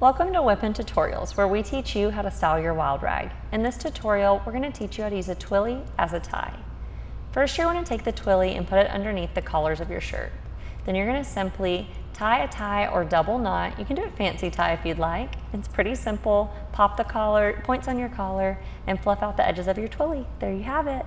Welcome to Whipin Tutorials, where we teach you how to style your wild rag. In this tutorial, we're going to teach you how to use a twilly as a tie. First, you're going to take the twilly and put it underneath the collars of your shirt. Then you're going to simply tie a tie or double knot. You can do a fancy tie if you'd like. It's pretty simple. Pop the collar, points on your collar, and fluff out the edges of your twilly. There you have it.